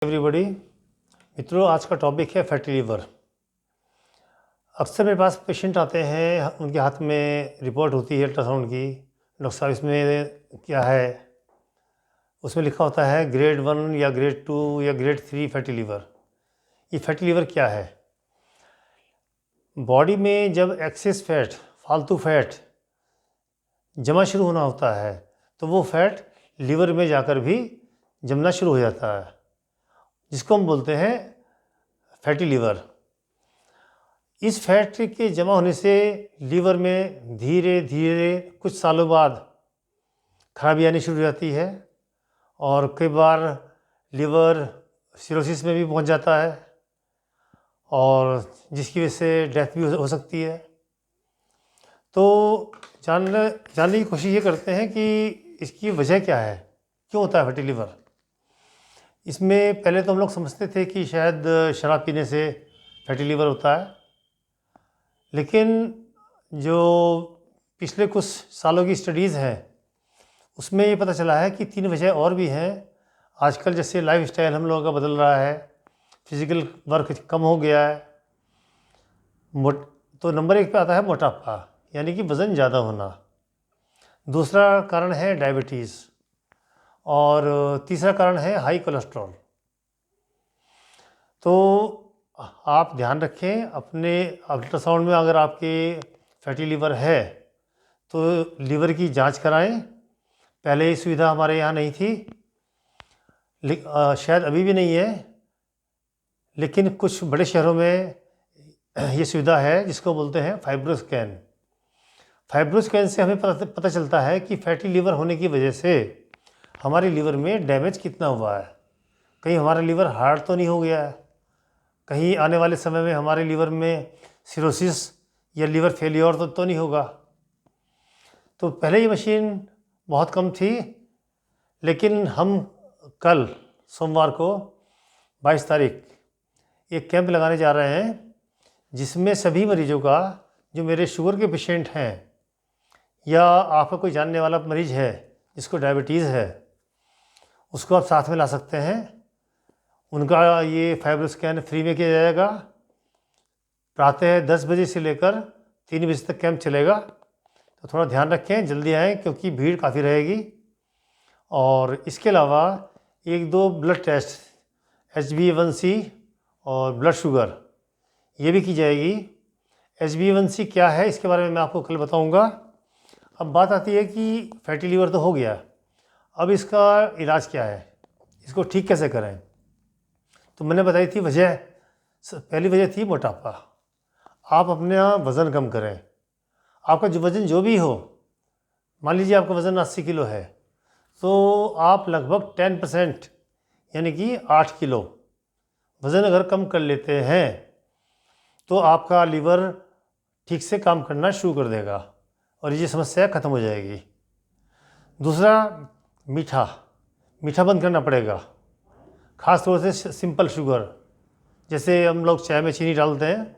Everybody. मित्रों, आज का टॉपिक है फैटी लिवर। अक्सर मेरे पास पेशेंट आते हैं, उनके हाथ में रिपोर्ट होती है अल्ट्रासाउंड की। डॉक्टर साहब इसमें क्या है? उसमें लिखा होता है ग्रेड 1 या ग्रेड 2 या ग्रेड 3 फैटी लिवर। ये फैटी लिवर क्या है? बॉडी में जब एक्सेस फैट, फालतू फैट जमा शुरू होना होता है तो वो फैट लिवर में जाकर भी जमना शुरू हो जाता है, जिसको हम बोलते हैं फैटी लिवर। इस फैट के जमा होने से लिवर में धीरे धीरे कुछ सालों बाद खराबी आनी शुरू हो जाती है और कई बार लिवर सिरोसिस में भी पहुंच जाता है और जिसकी वजह से डेथ भी हो सकती है। तो जानने की कोशिश ये करते हैं कि इसकी वजह क्या है, क्यों होता है फैटी लिवर। इसमें पहले तो हम लोग समझते थे कि शायद शराब पीने से फैटी लिवर होता है, लेकिन जो पिछले कुछ सालों की स्टडीज़ हैं उसमें ये पता चला है कि 3 वजह और भी हैं। आजकल जैसे लाइफ स्टाइल हम लोगों का बदल रहा है, फिज़िकल वर्क कम हो गया है, तो नंबर 1 पे आता है मोटापा, यानी कि वज़न ज़्यादा होना। दूसरा कारण है डायबिटीज़ और तीसरा कारण है हाई कोलेस्ट्रॉल। तो आप ध्यान रखें, अपने अल्ट्रासाउंड में अगर आपके फैटी लिवर है तो लिवर की जांच कराएं। पहले ये सुविधा हमारे यहाँ नहीं थी, शायद अभी भी नहीं है, लेकिन कुछ बड़े शहरों में ये सुविधा है जिसको बोलते हैं फाइब्रोस्कैन। फाइब्रोस्कैन से हमें पता चलता है कि फैटी लिवर होने की वजह से हमारे लिवर में डैमेज कितना हुआ है। कहीं हमारा लिवर हार्ड तो नहीं हो गया है, कहीं आने वाले समय में हमारे लिवर में सिरोसिस या लिवर फेलियर तो नहीं होगा। तो पहले ये मशीन बहुत कम थी, लेकिन हम कल सोमवार को 22 तारीख एक कैंप लगाने जा रहे हैं जिसमें सभी मरीजों का, जो मेरे शुगर के पेशेंट हैं या आपका कोई जानने वाला मरीज़ है जिसको डायबिटीज़ है, उसको आप साथ में ला सकते हैं। उनका ये फाइब्रोस्कैन फ्री में किया जाएगा। प्रातः 10 बजे से लेकर 3 बजे तक कैंप चलेगा, तो थोड़ा ध्यान रखें, जल्दी आएँ क्योंकि भीड़ काफ़ी रहेगी। और इसके अलावा 1-2 ब्लड टेस्ट HbA1c और ब्लड शुगर ये भी की जाएगी। HbA1c क्या है इसके बारे में मैं आपको कल बताऊंगा। अब बात आती है कि फैटी लिवर तो हो गया, अब इसका इलाज क्या है, इसको ठीक कैसे करें। तो मैंने बताई थी वजह, पहली वजह थी मोटापा। आप अपना वज़न कम करें। आपका जो वज़न जो भी हो, मान लीजिए आपका वज़न 80 किलो है, तो आप लगभग 10% यानी कि 8 किलो वज़न अगर कम कर लेते हैं तो आपका लिवर ठीक से काम करना शुरू कर देगा और ये समस्या ख़त्म हो जाएगी। दूसरा, मीठा बंद करना पड़ेगा, ख़ास तौर से सिंपल शुगर। जैसे हम लोग चाय में चीनी डालते हैं,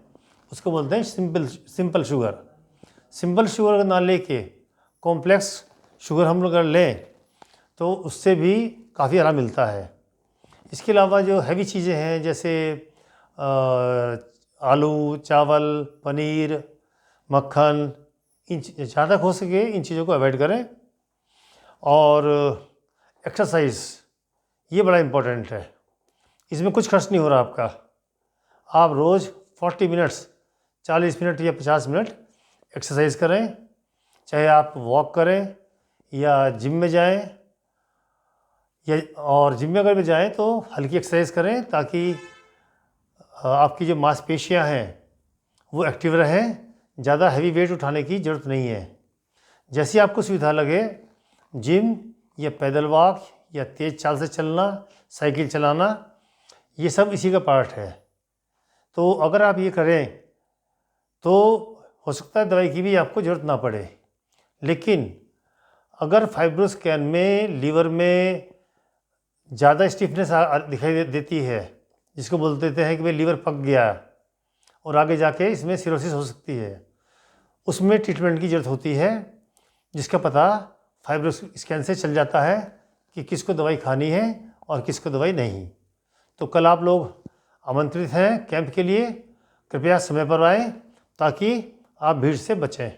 उसको बोलते हैं सिंपल शुगर। सिंपल शुगर ना लेके कॉम्प्लेक्स शुगर हम लोग अगर लें तो उससे भी काफ़ी आराम मिलता है। इसके अलावा जो हैवी चीज़ें हैं जैसे आलू, चावल, पनीर, मक्खन, ज़्यादा हो सके इन चीज़ों को अवॉइड करें। और एक्सरसाइज ये बड़ा इम्पोर्टेंट है। इसमें कुछ खर्च नहीं हो रहा आपका। आप रोज़ 40 मिनट्स, 40 मिनट या 50 मिनट एक्सरसाइज करें, चाहे आप वॉक करें या जिम में जाएं, और जिम में अगर भी जाएं तो हल्की एक्सरसाइज करें ताकि आपकी जो मांसपेशियां हैं वो एक्टिव रहें। ज़्यादा हैवी वेट उठाने की ज़रूरत नहीं है। जैसी आपको सुविधा लगे, जिम या पैदल वॉक या तेज़ चाल से चलना, साइकिल चलाना, ये सब इसी का पार्ट है। तो अगर आप ये करें तो हो सकता है दवाई की भी आपको ज़रूरत ना पड़े। लेकिन अगर फाइब्रोस्कैन में लिवर में ज़्यादा स्टिफनेस दिखाई देती है, जिसको बोल देते हैं कि भाई लिवर पक गया और आगे जाके इसमें सिरोसिस हो सकती है, उसमें ट्रीटमेंट की ज़रूरत होती है, जिसका पता फाइब्रोस्कैन से चल जाता है कि किसको दवाई खानी है और किसको दवाई नहीं। तो कल आप लोग आमंत्रित हैं कैंप के लिए। कृपया समय पर आएँ ताकि आप भीड़ से बचें।